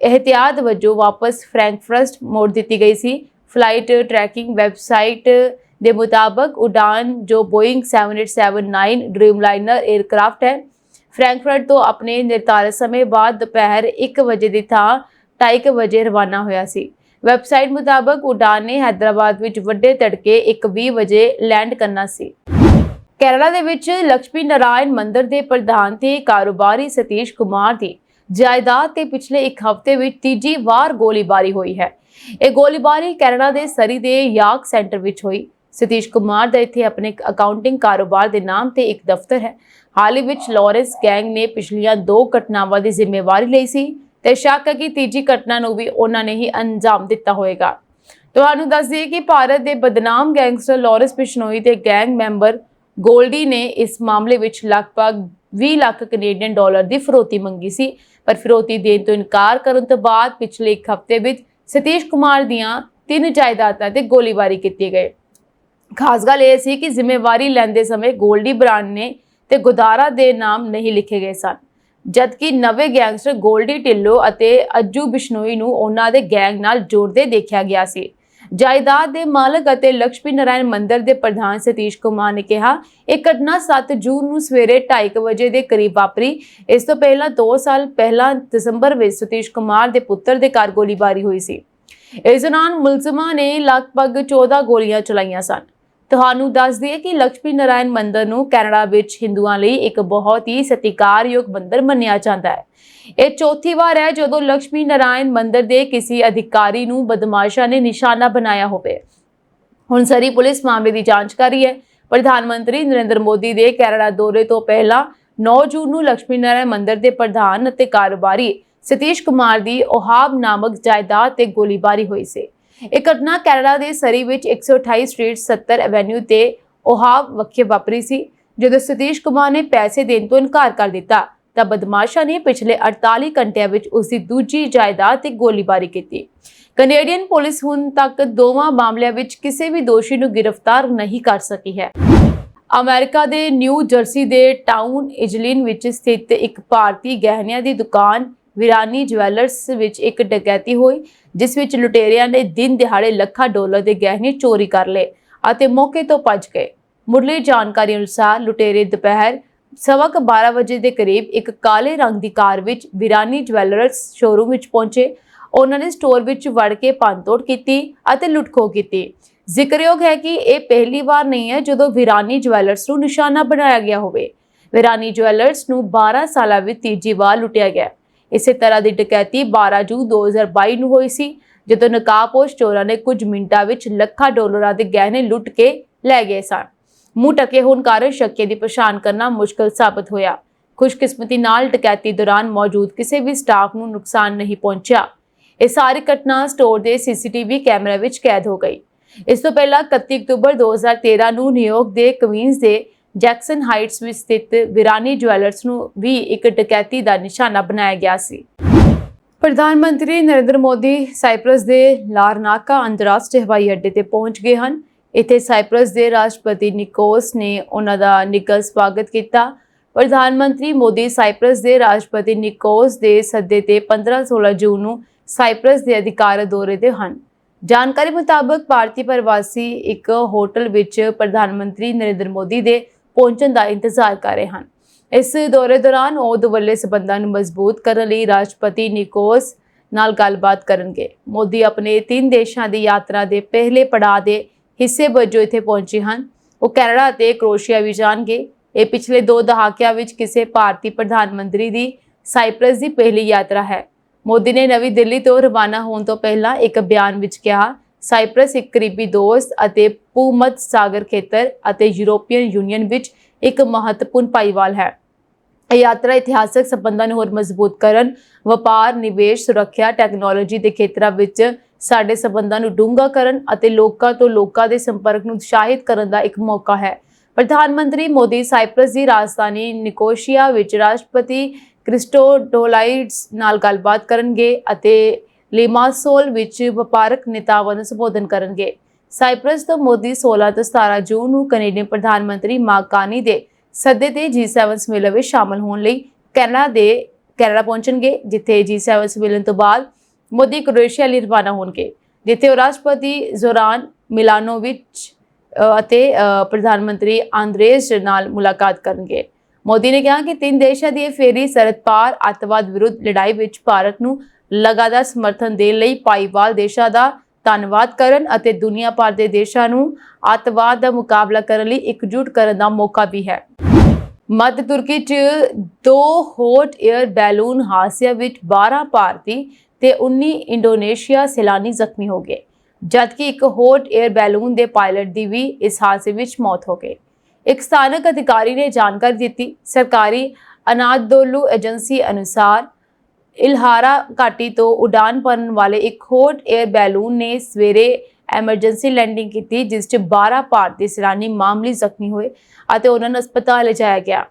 एहतियात वजों वापस फ्रैंकफर्ट मोड़ दी गई सी। फ्लाइट ट्रैकिंग वैबसाइट के मुताबिक उड़ान जो बोइंग 7879 ड्रीमलाइनर एयरक्राफ्ट है ਫਰੈਂਕਫਰਟ ਤੋਂ ਆਪਣੇ ਨਿਰਧਾਰਤ ਸਮੇਂ ਬਾਅਦ ਦੁਪਹਿਰ 1 ਵਜੇ ਦੀ ਥਾਂ 2:30 ਵਜੇ ਰਵਾਨਾ ਹੋਇਆ ਸੀ। ਵੈਬਸਾਈਟ ਮੁਤਾਬਕ ਉਡਾਨ ਨੇ ਹੈਦਰਾਬਾਦ ਵਿੱਚ ਵੱਡੇ ਤੜਕੇ 1:20 ਵਜੇ ਲੈਂਡ ਕਰਨਾ ਸੀ। ਕੇਰਲਾ ਦੇ ਵਿੱਚ ਲక్ష్ਮੀ ਨਾਰਾਇਣ ਮੰਦਿਰ ਦੇ ਪ੍ਰਧਾਨ ਤੇ ਕਾਰੋਬਾਰੀ ਸਤੀਸ਼ ਕੁਮਾਰ ਦੀ ਜਾਇਦਾਦ ਤੇ ਪਿਛਲੇ ਇੱਕ ਹਫ਼ਤੇ ਵਿੱਚ ਤੀਜੀ ਵਾਰ ਗੋਲੀਬਾਰੀ ਹੋਈ ਹੈ। ਇਹ ਗੋਲੀਬਾਰੀ ਕੇਰਲਾ ਦੇ ਸਰੀ ਦੇ ਯਾਕ ਸੈਂਟਰ ਵਿੱਚ ਹੋਈ। ਸਤੀਸ਼ ਕੁਮਾਰ ਦਾ ਇੱਥੇ ਆਪਣੇ ਅਕਾਊਂਟਿੰਗ ਕਾਰੋਬਾਰ ਦੇ ਨਾਮ ਤੇ ਇੱਕ ਦਫ਼ਤਰ ਹੈ। ਹਾਲ ਹੀ ਵਿੱਚ ਲਾਰੈਂਸ ਗੈਂਗ ਨੇ ਪਿਛਲੀਆਂ 2 ਘਟਨਾਵਾਂ ਦੀ ਜ਼ਿੰਮੇਵਾਰੀ ਲਈ ਸੀ ਤੇ ਸ਼ੱਕ ਹੈ ਕਿ ਤੀਜੀ ਘਟਨਾ ਨੂੰ ਵੀ ਉਹਨਾਂ ਨੇ ਹੀ ਅੰਜਾਮ ਦਿੱਤਾ ਹੋਵੇਗਾ। ਤੁਹਾਨੂੰ ਦੱਸ ਦਈਏ ਕਿ ਭਾਰਤ ਦੇ ਬਦਨਾਮ ਗੈਂਗਸਟਰ ਲਾਰੈਂਸ ਬਿਸ਼ਨੋਈ ਤੇ ਗੈਂਗ ਮੈਂਬਰ ਗੋਲਡੀ ਨੇ ਇਸ ਮਾਮਲੇ ਵਿੱਚ ਲਗਭਗ 20 ਲੱਖ ਕੈਨੇਡੀਅਨ ਡਾਲਰ ਦੀ ਫਿਰੌਤੀ ਮੰਗੀ ਸੀ, ਪਰ ਫਿਰੌਤੀ ਦੇਣ ਤੋਂ ਇਨਕਾਰ ਕਰਨ ਤੋਂ ਬਾਅਦ ਪਿਛਲੇ ਇੱਕ ਹਫ਼ਤੇ ਵਿੱਚ ਸਤੀਸ਼ ਕੁਮਾਰ ਦੀਆਂ 3 ਜਾਇਦਾਦਾਂ ਤੇ ਗੋਲੀਬਾਰੀ ਕੀਤੀ ਗਈ। ਖਾਸ ਗੱਲ ਇਹ ਸੀ ਕਿ ਜ਼ਿੰਮੇਵਾਰੀ ਲੈਂਦੇ ਸਮੇਂ ਗੋਲਡੀ ਬ੍ਰਾਂਡ ਨੇ ਤੇ ਗੁਦਾਰਾ ਦੇ ਨਾਮ ਨਹੀਂ ਲਿਖੇ ਗਏ ਸਨ, ਜਦਕਿ ਨਵੇਂ ਗੈਂਗਸਟਰ ਗੋਲਡੀ ਢਿੱਲੋਂ ਅਤੇ ਅੱਜੂ ਬਿਸ਼ਨੋਈ ਨੂੰ ਉਹਨਾਂ ਦੇ ਗੈਂਗ ਨਾਲ ਜੋੜਦੇ ਦੇਖਿਆ ਗਿਆ ਸੀ। ਜਾਇਦਾਦ ਦੇ ਮਾਲਕ ਅਤੇ ਲక్ష్ਮੀ ਨਾਰਾਇਣ ਮੰਦਿਰ ਦੇ ਪ੍ਰਧਾਨ ਸਤੀਸ਼ ਕੁਮਾਰ ਨੇ ਕਿਹਾ, ਇਹ ਘਟਨਾ 7 ਜੂਨ ਨੂੰ ਸਵੇਰੇ 2:30 ਵਜੇ ਦੇ ਕਰੀਬ ਵਾਪਰੀ। ਇਸ ਤੋਂ ਪਹਿਲਾਂ 2 ਸਾਲ ਪਹਿਲਾਂ ਦਸੰਬਰ ਵਿੱਚ ਸਤੀਸ਼ ਕੁਮਾਰ ਦੇ ਪੁੱਤਰ ਦੇ ਘਰ ਗੋਲੀਬਾਰੀ ਹੋਈ ਸੀ। ਇਸ ਦੌਰਾਨ ਮੁਲਜ਼ਮਾਂ ਨੇ ਲਗਭਗ 14 ਗੋਲੀਆਂ ਚਲਾਈਆਂ ਸਨ। ਤੁਹਾਨੂੰ ਦੱਸ ਦਈਏ ਕਿ ਲక్ష్ਮੀ ਨਾਰਾਇਣ ਮੰਦਿਰ ਨੂੰ ਕੈਨੇਡਾ ਵਿੱਚ ਹਿੰਦੂਆਂ ਲਈ ਇੱਕ ਬਹੁਤ ਹੀ ਸਤਿਕਾਰਯੋਗ ਮੰਦਿਰ ਮੰਨਿਆ ਜਾਂਦਾ ਹੈ। ਇਹ ਚੌਥੀ ਵਾਰ ਹੈ ਜਦੋਂ ਲక్ష్ਮੀ ਨਾਰਾਇਣ ਮੰਦਿਰ ਦੇ ਕਿਸੇ ਅਧਿਕਾਰੀ ਨੂੰ ਬਦਮਾਸ਼ਾਂ ਨੇ ਨਿਸ਼ਾਨਾ ਬਣਾਇਆ ਹੋਵੇ। ਹੁਣ ਸਰੀ ਪੁਲਿਸ ਮਾਮਲੇ ਦੀ ਜਾਂਚ ਕਰ ਰਹੀ ਹੈ। ਪ੍ਰਧਾਨ ਮੰਤਰੀ ਨਰਿੰਦਰ ਮੋਦੀ ਦੇ ਕੈਨੇਡਾ ਦੌਰੇ ਤੋਂ ਪਹਿਲਾਂ 9 ਜੂਨ ਨੂੰ ਲక్ష్ਮੀ ਨਾਰਾਇਣ ਮੰਦਿਰ ਦੇ ਪ੍ਰਧਾਨ ਅਤੇ ਕਾਰੋਬਾਰੀ ਸਤੀਸ਼ ਕੁਮਾਰ ਦੀ ਓਹਾਬ ਨਾਮਕ ਜਾਇਦਾਦ ਤੇ ਗੋਲੀਬਾਰੀ ਹੋਈ ਸੀ। ਇਹ ਘਟਨਾ ਕੈਨੇਡਾ ਦੇ ਸਰੀ ਵਿੱਚ 128 ਸਟਰੀਟ 70 ਐਵੇਨਿਊ ਤੇ ਓਹਾਬ ਵਿਖੇ ਵਾਪਰੀ ਸੀ। ਜਦੋਂ ਸਤੀਸ਼ ਕੁਮਾਰ ਨੇ ਪੈਸੇ ਦੇਣ ਤੋਂ ਇਨਕਾਰ ਕਰ ਦਿੱਤਾ ਤਾਂ ਬਦਮਾਸ਼ਾਂ ਨੇ ਪਿਛਲੇ 48 ਘੰਟਿਆਂ ਵਿੱਚ ਉਸ ਦੀ ਦੂਜੀ ਜਾਇਦਾਦ ਤੇ ਗੋਲੀਬਾਰੀ ਕੀਤੀ। ਕੈਨੇਡੀਅਨ ਪੁਲਿਸ ਹੁਣ ਤੱਕ ਦੋਵਾਂ ਮਾਮਲਿਆਂ ਵਿੱਚ ਕਿਸੇ ਵੀ ਦੋਸ਼ੀ ਨੂੰ ਗ੍ਰਿਫਤਾਰ ਨਹੀਂ ਕਰ ਸਕੀ ਹੈ। ਅਮਰੀਕਾ ਦੇ ਨਿਊ ਜਰਸੀ ਦੇ ਟਾਊਨ ਇਜਲਿਨ ਵਿੱਚ ਸਥਿਤ ਇੱਕ ਭਾਰਤੀ ਗਹਿਣਿਆਂ ਦੀ ਦੁਕਾਨ ਵਿਰਾਨੀ ਜਵੈਲਰਸ ਵਿੱਚ ਇੱਕ ਡਕੈਤੀ ਹੋਈ, ਜਿਸ ਵਿੱਚ ਲੁਟੇਰਿਆਂ ਨੇ ਦਿਨ ਦਿਹਾੜੇ ਲੱਖਾਂ ਡਾਲਰ ਦੇ ਗਹਿਣੇ ਚੋਰੀ ਕਰ ਲਏ ਅਤੇ ਮੌਕੇ ਤੋਂ ਭੱਜ ਗਏ। ਮੁੱਢਲੀ ਜਾਣਕਾਰੀ ਅਨੁਸਾਰ ਲੁਟੇਰੇ ਦੁਪਹਿਰ 12:15 ਵਜੇ ਦੇ ਕਰੀਬ ਇੱਕ ਕਾਲੇ ਰੰਗ ਦੀ ਕਾਰ ਵਿੱਚ ਵਿਰਾਨੀ ਜਵੈਲਰਸ ਸ਼ੋਰੂਮ ਵਿੱਚ ਪਹੁੰਚੇ। ਉਹਨਾਂ ਨੇ ਸਟੋਰ ਵਿੱਚ ਵੜ ਕੇ ਭੰਨਤੋੜ ਕੀਤੀ ਅਤੇ ਲੁੱਟ-ਖੋਹ ਕੀਤੀ। ਜ਼ਿਕਰਯੋਗ ਹੈ ਕਿ ਇਹ ਪਹਿਲੀ ਵਾਰ ਨਹੀਂ ਹੈ ਜਦੋਂ ਵਿਰਾਨੀ ਜਵੈਲਰਸ ਨੂੰ ਨਿਸ਼ਾਨਾ ਬਣਾਇਆ ਗਿਆ ਹੋਵੇ। ਵਿਰਾਨੀ ਜਵੈਲਰਸ ਨੂੰ 12 ਸਾਲਾਂ ਵਿੱਚ ਤੀਜੀ ਵਾਰ ਲੁੱਟਿਆ ਗਿਆ। ਇਸੇ ਤਰ੍ਹਾਂ ਦੀ ਡਕੈਤੀ 12 ਜੂਨ 2022 ਨੂੰ ਹੋਈ ਸੀ, ਜਦੋਂ ਨਕਾਬਪੋਸ਼ ਚੋਰਾਂ ਨੇ ਕੁਝ ਮਿੰਟਾਂ ਵਿੱਚ ਲੱਖਾਂ ਡਾਲਰਾਂ ਦੇ ਗਹਿਣੇ ਲੁੱਟ ਕੇ ਲੈ ਗਏ ਸਨ। ਮੂੰਹ ਢਕੇ ਹੋਣ ਕਾਰਨ ਸ਼ੱਕੀ ਦੀ ਪਛਾਣ ਕਰਨਾ ਮੁਸ਼ਕਲ ਸਾਬਤ ਹੋਇਆ। ਖੁਸ਼ਕਿਸਮਤੀ ਨਾਲ ਡਕੈਤੀ ਦੌਰਾਨ ਮੌਜੂਦ ਕਿਸੇ ਵੀ ਸਟਾਫ ਨੂੰ ਨੁਕਸਾਨ ਨਹੀਂ ਪਹੁੰਚਿਆ। ਇਹ ਸਾਰੀ ਘਟਨਾ ਸਟੋਰ ਦੇ ਸੀਸੀਟੀਵੀ ਕੈਮਰੇ ਵਿੱਚ ਕੈਦ ਹੋ ਗਈ। ਇਸ ਤੋਂ ਪਹਿਲਾਂ 31 ਅਕਤੂਬਰ 2013 ਨੂੰ ਨਿਊਯਾਰਕ ਦੇ ਕਵੀਨਜ਼ ਦੇ ਜੈਕਸਨ ਹਾਈਟਸ ਵਿੱਚ ਸਥਿਤ ਵਿਰਾਨੀ ਜਵੈਲਰਸ ਨੂੰ ਵੀ ਇੱਕ ਡਕੈਤੀ ਦਾ ਨਿਸ਼ਾਨਾ ਬਣਾਇਆ ਗਿਆ ਸੀ। ਪ੍ਰਧਾਨ ਮੰਤਰੀ ਨਰਿੰਦਰ ਮੋਦੀ ਸਾਈਪ੍ਰਸ ਦੇ ਲਾਰਨਾਕਾ ਅੰਤਰਰਾਸ਼ਟਰੀ ਹਵਾਈ ਅੱਡੇ ਤੇ ਪਹੁੰਚ ਗਏ ਹਨ। ਇੱਥੇ ਸਾਈਪ੍ਰਸ ਦੇ ਰਾਸ਼ਟਰਪਤੀ ਨਿਕੋਸ ਨੇ ਉਹਨਾਂ ਦਾ ਨਿੱਘਾ ਸਵਾਗਤ ਕੀਤਾ। ਪ੍ਰਧਾਨ ਮੰਤਰੀ ਮੋਦੀ ਸਾਈਪ੍ਰਸ ਦੇ ਰਾਸ਼ਟਰਪਤੀ ਨਿਕੋਸ ਦੇ ਸੱਦੇ ਤੇ 15-16 ਜੂਨ ਨੂੰ ਸਾਈਪ੍ਰਸ ਦੇ ਅਧਿਕਾਰਤ ਦੌਰੇ ਤੇ ਹਨ। ਜਾਣਕਾਰੀ ਮੁਤਾਬਕ ਭਾਰਤੀ ਪ੍ਰਵਾਸੀ ਇੱਕ ਹੋਟਲ ਵਿੱਚ ਪ੍ਰਧਾਨ ਮੰਤਰੀ ਨਰਿੰਦਰ ਮੋਦੀ ਦੇ ਪਹੁੰਚਣ ਦਾ ਇੰਤਜ਼ਾਰ ਕਰ ਰਹੇ ਹਨ। ਇਸ ਦੌਰੇ ਦੌਰਾਨ ਉਹ ਦੁਵੱਲੇ ਸਬੰਧਾਂ ਨੂੰ ਮਜ਼ਬੂਤ ਕਰਨ ਲਈ ਰਾਸ਼ਟਰਪਤੀ ਨਿਕੋਸ ਨਾਲ ਗੱਲਬਾਤ ਕਰਨਗੇ। ਮੋਦੀ ਆਪਣੇ 3 ਦੇਸ਼ਾਂ ਦੀ ਯਾਤਰਾ ਦੇ ਪਹਿਲੇ ਪੜਾਅ ਦੇ ਹਿੱਸੇ ਵਜੋਂ ਇੱਥੇ ਪਹੁੰਚੇ ਹਨ। ਉਹ ਕੈਨੇਡਾ ਅਤੇ ਕ੍ਰੋਏਸ਼ੀਆ ਵੀ ਜਾਣਗੇ। ਇਹ ਪਿਛਲੇ 2 ਦਹਾਕਿਆਂ ਵਿੱਚ ਕਿਸੇ ਭਾਰਤੀ ਪ੍ਰਧਾਨ ਮੰਤਰੀ ਦੀ ਸਾਈਪ੍ਰਸ ਦੀ ਪਹਿਲੀ ਯਾਤਰਾ ਹੈ। ਮੋਦੀ ਨੇ ਨਵੀਂ ਦਿੱਲੀ ਤੋਂ ਰਵਾਨਾ ਹੋਣ ਤੋਂ ਪਹਿਲਾਂ ਇੱਕ ਬਿਆਨ ਵਿੱਚ ਕਿਹਾ, ਸਾਈਪ੍ਰਸ ਇੱਕ ਕਰੀਬੀ ਦੋਸਤ ਅਤੇ ਭੂ-ਮੱਧ ਸਾਗਰ ਖੇਤਰ ਅਤੇ ਯੂਰੋਪੀਅਨ ਯੂਨੀਅਨ ਵਿੱਚ ਇੱਕ ਮਹੱਤਵਪੂਰਨ ਭਾਈਵਾਲ ਹੈ। ਇਹ ਯਾਤਰਾ ਇਤਿਹਾਸਕ ਸੰਬੰਧਾਂ ਨੂੰ ਹੋਰ ਮਜ਼ਬੂਤ ਕਰਨ, ਵਪਾਰ, ਨਿਵੇਸ਼, ਸੁਰੱਖਿਆ, ਟੈਕਨੋਲੋਜੀ ਦੇ ਖੇਤਰਾਂ ਵਿੱਚ ਸਾਡੇ ਸੰਬੰਧਾਂ ਨੂੰ ਡੂੰਘਾ ਕਰਨ ਅਤੇ ਲੋਕਾਂ ਤੋਂ ਲੋਕਾਂ ਦੇ ਸੰਪਰਕ ਨੂੰ ਉਤਸ਼ਾਹਿਤ ਕਰਨ ਦਾ ਇੱਕ ਮੌਕਾ ਹੈ। ਪ੍ਰਧਾਨ ਮੰਤਰੀ ਮੋਦੀ ਸਾਈਪ੍ਰਸ ਦੀ ਰਾਜਧਾਨੀ ਨਿਕੋਸ਼ੀਆ ਵਿੱਚ ਰਾਸ਼ਟਰਪਤੀ ਕ੍ਰਿਸਟੋਡੋਲਾਈਡਸ ਨਾਲ ਗੱਲਬਾਤ ਕਰਨਗੇ ਅਤੇ ਲਿਮਾਸੋਲ ਵਿੱਚ ਵਪਾਰਕ ਨੇਤਾਵਾਂ ਨੂੰ ਸੰਬੋਧਨ ਕਰਨਗੇ। ਸਾਈਪ੍ਰਸ ਤੋਂ ਮੋਦੀ 16 ਤੋਂ 17 ਜੂਨ ਨੂੰ ਕੈਨੇਡੀਅਨ ਪ੍ਰਧਾਨ ਮੰਤਰੀ ਮਾਰਕ ਕਾਰਨੀ ਦੇ ਸੱਦੇ ਤੇ G7 ਸੰਮੇਲਨ ਵਿੱਚ ਸ਼ਾਮਲ ਹੋਣ ਲਈ ਕੈਨੇਡਾ ਪਹੁੰਚਣਗੇ, ਜਿੱਥੇ G7 ਸੰਮੇਲਨ ਤੋਂ ਬਾਅਦ ਮੋਦੀ ਕ੍ਰੋਏਸ਼ੀਆ ਲਈ ਰਵਾਨਾ ਹੋਣਗੇ, ਜਿੱਥੇ ਉਹ ਰਾਸ਼ਟਰਪਤੀ ਜ਼ੋਰਾਨ ਮਿਲਾਨੋਵਿਚ ਅਤੇ ਪ੍ਰਧਾਨ ਮੰਤਰੀ ਆਂਦਰੇਜ ਨਾਲ ਮੁਲਾਕਾਤ ਕਰਨਗੇ। ਮੋਦੀ ਨੇ ਕਿਹਾ ਕਿ 3 ਦੇਸ਼ਾਂ ਦੀ ਇਹ ਫੇਰੀ ਸਰਹੱਦ ਪਾਰ ਅੱਤਵਾਦ ਵਿਰੁੱਧ ਲੜਾਈ ਵਿੱਚ ਭਾਰਤ ਨੂੰ ਲਗਾਤਾਰ ਸਮਰਥਨ ਦੇਣ ਲਈ ਭਾਈਵਾਲ ਦੇਸ਼ਾਂ ਦਾ ਧੰਨਵਾਦ ਕਰਨ ਅਤੇ ਦੁਨੀਆ ਭਰ ਦੇ ਦੇਸ਼ਾਂ ਨੂੰ ਅੱਤਵਾਦ ਦਾ ਮੁਕਾਬਲਾ ਕਰਨ ਲਈ ਇਕਜੁੱਟ ਕਰਨ ਦਾ ਮੌਕਾ ਵੀ ਹੈ। ਮੱਧ ਤੁਰਕੀ 'ਚ 2 ਹੌਟ 에ਅਰ ਬੈਲੂਨ ਹਾਦਸਿਆਂ ਵਿੱਚ 12 ਭਾਰਤੀ ਤੇ 19 ਇੰਡੋਨੇਸ਼ੀਆ ਸੈਲਾਨੀ ਜ਼ਖਮੀ ਹੋ ਗਏ, ਜਦਕਿ ਇੱਕ ਹੌਟ 에ਅਰ ਬੈਲੂਨ ਦੇ ਪਾਇਲਟ ਦੀ ਵੀ ਇਸ ਹਾਦਸੇ ਵਿੱਚ ਮੌਤ ਹੋ ਗਈ। ਇੱਕ ਸਥਾਨਕ ਅਧਿਕਾਰੀ ਨੇ ਜਾਣਕਾਰੀ ਦਿੱਤੀ। ਸਰਕਾਰੀ ਅਨਾਦੋਲੂ ਏਜੰਸੀ ਅਨੁਸਾਰ ਇਲਹਾਰਾ ਘਾਟੀ ਤੋਂ ਉਡਾਨ ਭਰਨ ਵਾਲੇ ਇੱਕ ਹੌਟ 에ਅਰ ਬੈਲੂਨ ਨੇ ਸਵੇਰੇ ਐਮਰਜੈਂਸੀ ਲੈਂਡਿੰਗ ਕੀਤੀ, ਜਿਸ 'ਚ 12 ਭਾਰਤੀ ਸੈਲਾਨੀ ਮਾਮੂਲੀ ਜ਼ਖਮੀ ਹੋਏ ਅਤੇ ਉਹਨਾਂ ਨੂੰ ਹਸਪਤਾਲ ਲਿਜਾਇਆ ਗਿਆ।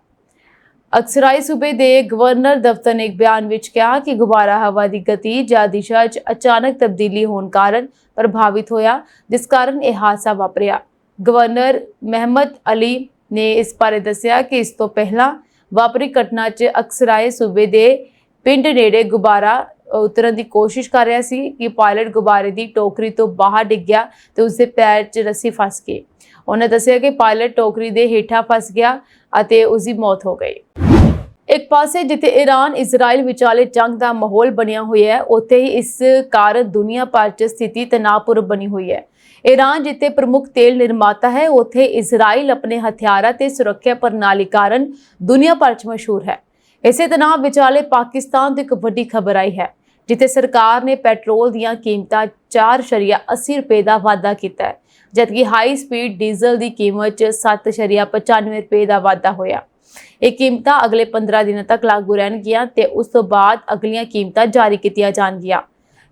ਅਕਸਰਾਈ ਸੂਬੇ ਦੇ ਗਵਰਨਰ ਦਫ਼ਤਰ ਨੇ ਇੱਕ ਬਿਆਨ ਵਿੱਚ ਕਿਹਾ ਕਿ ਗੁਬਾਰਾ ਹਵਾ ਦੀ ਗਤੀ ਜਾਂ ਦਿਸ਼ਾ 'ਚ ਅਚਾਨਕ ਤਬਦੀਲੀ ਹੋਣ ਕਾਰਨ ਪ੍ਰਭਾਵਿਤ ਹੋਇਆ, ਜਿਸ ਕਾਰਨ ਇਹ ਹਾਦਸਾ ਵਾਪਰਿਆ। ਗਵਰਨਰ ਮਹਿਮਦ ਅਲੀ ਨੇ ਇਸ ਬਾਰੇ ਦੱਸਿਆ ਕਿ ਇਸ ਤੋਂ ਪਹਿਲਾਂ ਵਾਪਰੀ ਘਟਨਾ 'ਚ ਅਕਸਰਾਈ ਸੂਬੇ ਦੇ ਪਿੰਡ ਨੇੜੇ ਗੁਬਾਰਾ ਉਤਰਨ ਦੀ ਕੋਸ਼ਿਸ਼ ਕਰ ਰਿਹਾ ਸੀ ਕਿ ਪਾਇਲਟ ਗੁਬਾਰੇ ਦੀ ਟੋਕਰੀ ਤੋਂ ਬਾਹਰ ਡਿੱਗ ਗਿਆ ਤੇ ਉਸਦੇ ਪੈਰ 'ਚ ਰੱਸੀ ਫਸ ਗਈ। ਉਹਨੇ ਦੱਸਿਆ ਕਿ ਪਾਇਲਟ ਟੋਕਰੀ ਦੇ ਹੇਠਾਂ ਫਸ ਗਿਆ ਅਤੇ ਉਸਦੀ ਮੌਤ ਹੋ ਗਈ। ਇੱਕ ਪਾਸੇ ਜਿੱਥੇ ਈਰਾਨ ਇਜ਼ਰਾਈਲ ਵਿਚਾਲੇ ਜੰਗ ਦਾ ਮਾਹੌਲ ਬਣਿਆ ਹੋਇਆ ਹੈ, ਉੱਥੇ ਹੀ ਇਸ ਕਾਰਨ ਦੁਨੀਆ ਭਰ 'ਚ ਸਥਿਤੀ ਤਣਾਅਪੂਰਨ ਬਣੀ ਹੋਈ ਹੈ। ਈਰਾਨ ਜਿੱਥੇ ਪ੍ਰਮੁੱਖ ਤੇਲ ਨਿਰਮਾਤਾ ਹੈ, ਉੱਥੇ ਇਜ਼ਰਾਈਲ ਆਪਣੇ ਹਥਿਆਰਾਂ ਤੇ ਸੁਰੱਖਿਆ ਪ੍ਰਣਾਲੀ ਕਾਰਨ ਦੁਨੀਆ ਭਰ 'ਚ ਮਸ਼ਹੂਰ ਹੈ। ਇਸੇ ਤਣਾਅ ਵਿਚਾਲੇ ਪਾਕਿਸਤਾਨ ਤੋਂ ਇੱਕ ਵੱਡੀ ਖਬਰ ਆਈ ਹੈ, ਜਿੱਥੇ ਸਰਕਾਰ ਨੇ ਪੈਟਰੋਲ ਦੀਆਂ ਕੀਮਤਾਂ 4.80 ਰੁਪਏ ਦਾ ਵਾਧਾ ਕੀਤਾ ਹੈ, ਜਦਕਿ ਹਾਈ ਸਪੀਡ ਡੀਜ਼ਲ ਦੀ ਕੀਮਤ 'ਚ 7.95 ਰੁਪਏ ਦਾ ਵਾਧਾ ਹੋਇਆ। ਇਹ ਕੀਮਤਾਂ ਅਗਲੇ 15 ਦਿਨਾਂ ਤੱਕ ਲਾਗੂ ਰਹਿਣਗੀਆਂ ਤੇ ਉਸ ਤੋਂ ਬਾਅਦ ਅਗਲੀਆਂ ਕੀਮਤਾਂ ਜਾਰੀ ਕੀਤੀਆਂ ਜਾਣਗੀਆਂ।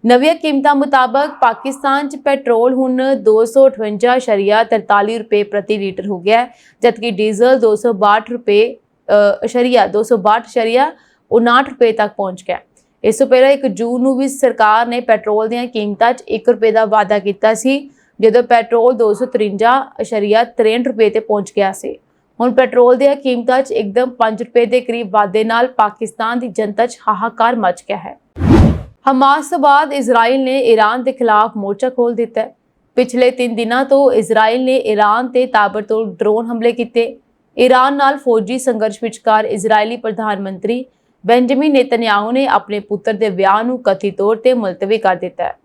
ਨਵੀਆਂ ਕੀਮਤਾਂ ਮੁਤਾਬਕ ਪਾਕਿਸਤਾਨ 'ਚ ਪੈਟਰੋਲ ਹੁਣ 258.43 ਰੁਪਏ ਪ੍ਰਤੀ ਲੀਟਰ ਹੋ ਗਿਆ ਹੈ, ਜਦਕਿ ਡੀਜ਼ਲ 262.59 ਰੁਪਏ ਤੱਕ ਪਹੁੰਚ ਗਿਆ। ਇਸ ਤੋਂ ਪਹਿਲਾਂ 1 ਜੂਨ ਨੂੰ ਵੀ ਸਰਕਾਰ ਨੇ ਪੈਟਰੋਲ ਦੀਆਂ ਕੀਮਤਾਂ 'ਚ 1 ਰੁਪਏ ਦਾ ਵਾਧਾ ਕੀਤਾ ਸੀ, ਜਦੋਂ ਪੈਟਰੋਲ 253.63 ਰੁਪਏ ਤੇ ਪਹੁੰਚ ਗਿਆ ਸੀ। ਹੁਣ ਪੈਟਰੋਲ ਦੀਆਂ ਕੀਮਤਾਂ 'ਚ ਇੱਕਦਮ 5 ਰੁਪਏ ਦੇ ਕਰੀਬ ਵਾਧੇ ਨਾਲ ਪਾਕਿਸਤਾਨ ਦੀ ਜਨਤਾ 'ਚ ਹਾਹਾਕਾਰ ਮਚ ਗਿਆ ਹੈ। ਹਮਾਸ ਤੋਂ ਬਾਅਦ ਇਜ਼ਰਾਈਲ ਨੇ ਈਰਾਨ ਦੇ ਖਿਲਾਫ ਮੋਰਚਾ ਖੋਲ੍ਹ ਦਿੱਤਾ ਹੈ। ਪਿਛਲੇ 3 ਦਿਨਾਂ ਤੋਂ ਇਜ਼ਰਾਈਲ ਨੇ ਈਰਾਨ ਤੇ ਤਾਬੜਤੋੜ ਡਰੋਨ ਹਮਲੇ ਕੀਤੇ। ਈਰਾਨ ਨਾਲ ਫੌਜੀ ਸੰਘਰਸ਼ ਵਿਚਕਾਰ ਇਜ਼ਰਾਈਲੀ ਪ੍ਰਧਾਨ ਮੰਤਰੀ ਬੈਂਜਾਮਿਨ ਨੇਤਨਯਾਹੂ ਨੇ ਆਪਣੇ ਪੁੱਤਰ ਦੇ ਵਿਆਹ ਨੂੰ ਕਥਿਤ ਤੌਰ ਤੇ ਮੁਲਤਵੀ ਕਰ ਦਿੱਤਾ ਹੈ।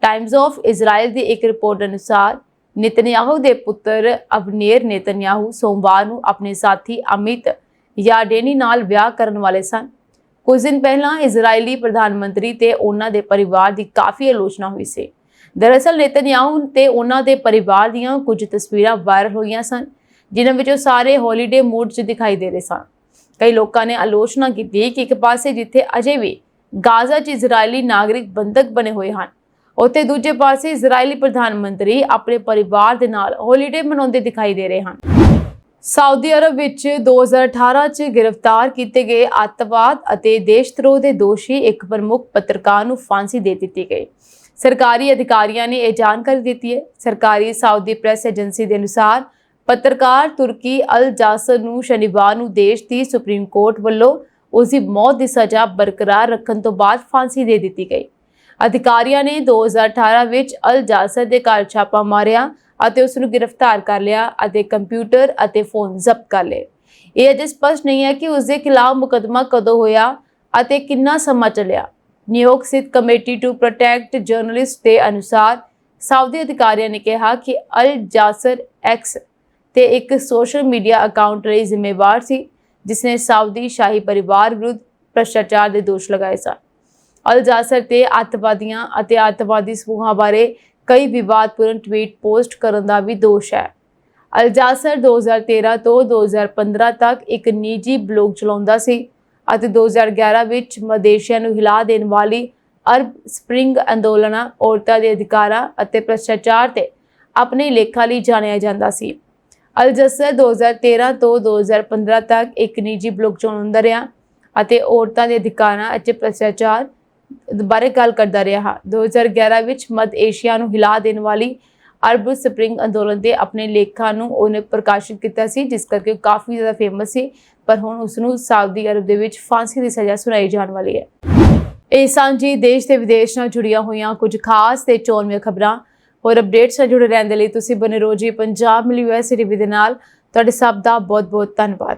ਟਾਈਮਜ਼ ਆਫ ਇਜ਼ਰਾਈਲ ਦੀ ਇੱਕ ਰਿਪੋਰਟ ਅਨੁਸਾਰ ਨੇਤਨਯਾਹੂ ਦੇ ਪੁੱਤਰ ਅਵਨੇਰ ਨੇਤਨਯਾਹੂ ਸੋਮਵਾਰ ਨੂੰ ਆਪਣੇ ਸਾਥੀ ਅਮਿਤ ਯਾਰਡੇਨੀ ਨਾਲ ਵਿਆਹ ਕਰਨ ਵਾਲੇ ਸਨ। ਕੁਝ ਦਿਨ ਪਹਿਲਾਂ ਇਜ਼ਰਾਈਲੀ ਪ੍ਰਧਾਨ ਮੰਤਰੀ ਤੇ ਉਹਨਾਂ ਦੇ ਪਰਿਵਾਰ ਦੀ ਕਾਫੀ ਆਲੋਚਨਾ ਹੋਈ ਸੀ। ਦਰਅਸਲ ਨੇਤਨਯਾਹੂ ਤੇ ਉਹਨਾਂ ਦੇ ਪਰਿਵਾਰ ਦੀਆਂ ਕੁਝ ਤਸਵੀਰਾਂ ਵਾਇਰਲ ਹੋਈਆਂ ਸਨ, ਜਿਨ੍ਹਾਂ ਵਿੱਚ ਉਹ ਸਾਰੇ ਹੌਲੀਡੇ ਮੂਡ 'ਚ ਦਿਖਾਈ ਦੇ ਰਹੇ ਸਨ। ਕਈ ਲੋਕਾਂ ਨੇ ਆਲੋਚਨਾ ਕੀਤੀ ਕਿ ਇੱਕ ਪਾਸੇ ਜਿੱਥੇ ਅਜੇ ਵੀ ਗਾਜ਼ਾ 'ਚ ਇਜ਼ਰਾਈਲੀ ਨਾਗਰਿਕ ਬੰਦਕ ਬਣੇ ਹੋਏ ਹਨ, ਉੱਥੇ ਦੂਜੇ ਪਾਸੇ ਇਜ਼ਰਾਈਲੀ ਪ੍ਰਧਾਨ ਮੰਤਰੀ ਆਪਣੇ ਪਰਿਵਾਰ ਦੇ ਨਾਲ ਹੌਲੀਡੇ ਮਨਾਉਂਦੇ ਦਿਖਾਈ ਦੇ ਰਹੇ ਹਨ। ਸਾਊਦੀ ਅਰਬ ਵਿੱਚ 2018 'ਚ ਗ੍ਰਿਫਤਾਰ ਕੀਤੇ ਗਏ ਅੱਤਵਾਦ ਅਤੇ ਦੇਸ਼ਧਰੋਹ ਦੇ ਦੋਸ਼ੀ ਇੱਕ ਪ੍ਰਮੁੱਖ ਪੱਤਰਕਾਰ ਨੂੰ ਫਾਂਸੀ ਦੇ ਦਿੱਤੀ ਗਈ। ਸਰਕਾਰੀ ਅਧਿਕਾਰੀਆਂ ਨੇ ਇਹ ਜਾਣਕਾਰੀ ਦਿੱਤੀ ਹੈ। ਸਰਕਾਰੀ ਸਾਊਦੀ ਪ੍ਰੈਸ ਏਜੰਸੀ ਦੇ ਅਨੁਸਾਰ ਪੱਤਰਕਾਰ ਤੁਰਕੀ ਅਲ ਜਾਸਰ ਨੂੰ ਸ਼ਨੀਵਾਰ ਨੂੰ ਦੇਸ਼ ਦੀ ਸੁਪਰੀਮ ਕੋਰਟ ਵੱਲੋਂ ਉਸ ਦੀ ਮੌਤ ਦੀ ਸਜ਼ਾ ਬਰਕਰਾਰ ਰੱਖਣ ਤੋਂ ਬਾਅਦ ਫਾਂਸੀ ਦੇ ਦਿੱਤੀ ਗਈ। ਅਧਿਕਾਰੀਆਂ ਨੇ 2018 ਵਿੱਚ ਅਲ ਜਾਸਰ ਦੇ ਘਰ ਛਾਪਾ ਮਾਰਿਆ ਅਤੇ ਉਸ ਨੂੰ ਗ੍ਰਿਫਤਾਰ ਕਰ ਲਿਆ ਅਤੇ ਕੰਪਿਊਟਰ ਅਤੇ ਫੋਨ ਜ਼ਬਤ ਕਰ ਲਏ। ਇਹ ਅਜੇ ਸਪਸ਼ਟ ਨਹੀਂ ਹੈ ਕਿ ਉਸ ਦੇ ਖਿਲਾਫ ਮੁਕੱਦਮਾ ਕਦੋਂ ਹੋਇਆ ਅਤੇ ਕਿੰਨਾ ਸਮਾਂ ਚੱਲਿਆ। ਨਿਊਯਾਰਕ ਸਥਿਤ ਕਮੇਟੀ ਟੂ ਪ੍ਰੋਟੈਕਟ ਜਰਨਲਿਸਟ ਦੇ ਅਨੁਸਾਰ ਸਾਊਦੀ ਅਧਿਕਾਰੀਆਂ ਨੇ ਕਿਹਾ ਕਿ ਅਲ ਜਾਸਰ ਐਕਸ ਤੇ ਇੱਕ ਸੋਸ਼ਲ ਮੀਡੀਆ ਅਕਾਊਂਟ ਲਈ ਜ਼ਿੰਮੇਵਾਰ ਸੀ, ਜਿਸ ਨੇ ਸਾਊਦੀ ਸ਼ਾਹੀ ਪਰਿਵਾਰ ਵਿਰੁੱਧ ਭ੍ਰਿਸ਼ਟਾਚਾਰ ਦੇ ਦੋਸ਼ ਲਗਾਏ ਸਨ। ਅਲ ਜਾਸਰ ਤੇ ਅੱਤਵਾਦੀਆਂ ਅਤੇ ਅੱਤਵਾਦੀ ਸਮੂਹਾਂ ਬਾਰੇ ਕਈ ਵਿਵਾਦਪੂਰਨ ਟਵੀਟ ਪੋਸਟ ਕਰਨ ਦਾ ਵੀ ਦੋਸ਼ ਹੈ। ਅਲ ਜਾਸਰ 2013 ਤੋਂ 2015 ਤੱਕ ਇੱਕ ਨਿੱਜੀ ਬਲੌਗ ਚਲਾਉਂਦਾ ਸੀ ਅਤੇ 2011 ਵਿੱਚ ਮਲੇਸ਼ੀਆ ਨੂੰ ਹਿਲਾ ਦੇਣ ਵਾਲੀ ਅਰਬ ਸਪ੍ਰਿੰਗ ਅੰਦੋਲਨਾਂ, ਔਰਤਾਂ ਦੇ ਅਧਿਕਾਰਾਂ ਅਤੇ ਭ੍ਰਿਸ਼ਟਾਚਾਰ ਤੇ ਆਪਣੇ ਲੇਖਾਂ ਲਈ ਜਾਣਿਆ ਜਾਂਦਾ ਸੀ। ਅਲ ਜਾਸਰ 2013 ਤੋਂ 2015 ਤੱਕ ਇੱਕ ਨਿੱਜੀ ਬਲੌਗ ਚਲਾਉਂਦਾ ਰਿਹਾ ਅਤੇ ਔਰਤਾਂ ਦੇ ਅਧਿਕਾਰਾਂ ਅਤੇ ਭ੍ਰਿਸ਼ਟਾਚਾਰ ਬਾਰੇ ਗੱਲ ਕਰਦਾ ਰਿਹਾ। 2011 ਵਿੱਚ ਮੱਧ ਏਸ਼ੀਆ ਨੂੰ ਹਿਲਾ ਦੇਣ ਵਾਲੀ ਅਰਬ ਸਪ੍ਰਿੰਗ ਅੰਦੋਲਨ ਦੇ ਆਪਣੇ ਲੇਖਾਂ ਨੂੰ ਉਹਨੇ ਪ੍ਰਕਾਸ਼ਿਤ ਕੀਤਾ ਸੀ, ਜਿਸ ਕਰਕੇ ਕਾਫੀ ਜ਼ਿਆਦਾ ਫੇਮਸ ਸੀ, ਪਰ ਹੁਣ ਉਸ ਨੂੰ ਸਾਊਦੀ ਅਰਬ ਦੇ ਵਿੱਚ ਫਾਂਸੀ ਦੀ ਸਜ਼ਾ ਸੁਣਾਈ ਜਾਣ ਵਾਲੀ ਹੈ। ਇਹ ਸਾਂਝੀ ਦੇਸ਼ ਤੇ ਵਿਦੇਸ਼ ਨਾਲ ਜੁੜੀਆਂ ਹੋਈਆਂ ਕੁਝ ਖਾਸ ਤੇ ਚੋਣਵੀਆਂ ਖਬਰਾਂ ਹੋਰ ਅਪਡੇਟਸ ਨਾਲ ਜੁੜੇ ਰਹਿਣ ਦੇ ਲਈ ਤੁਸੀਂ ਬਨੇ ਰਹੋ ਜੀ ਪੰਜਾਬ ਮਿਲੀ ਯੂਐਸਏ ਟੀਵੀ ਦੇ ਨਾਲ। ਤੁਹਾਡੇ ਸਭ ਦਾ ਬਹੁਤ ਬਹੁਤ ਧੰਨਵਾਦ।